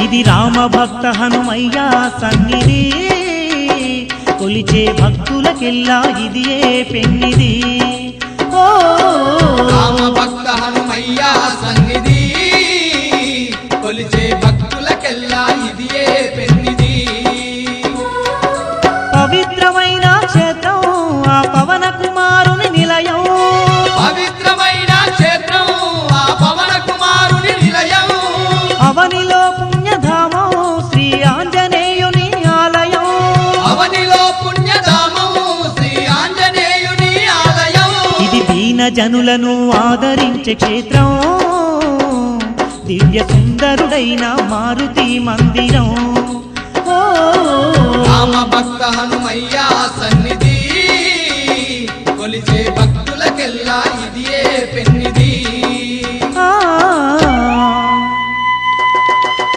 ఇది రామ భక్త హనుమయ్య సన్నిధి కొలిచే భక్తులకెల్లా ఇదియే పెన్నిది ఓ రామ భక్త హనుమయ్య సన్నిధి కొలిచే భక్తులకెల్లా ఇదియే పెన్నిది పవిత్రమైన క్షేత్రం ఆ పవన కుమారుని నిలయం పవిత్రమైన క్షేత్రం ఆ పవన కుమారుని నిలయం అవనిలో పుణ్యధామం శ్రీ ఆంజనేయుని ఆలయం అవనిలో పుణ్యధామం శ్రీ ఆంజనేయుని ఆలయం ఇది దీన జనులను ఆదరించే క్షేత్రం దివ్య సుందరుడైన మారుతి మందిరం ఓ రామ భక్త హనుమయ్య సన్నిధి కొలిచే భక్తులకెల్లా ఇదియే పెన్నిది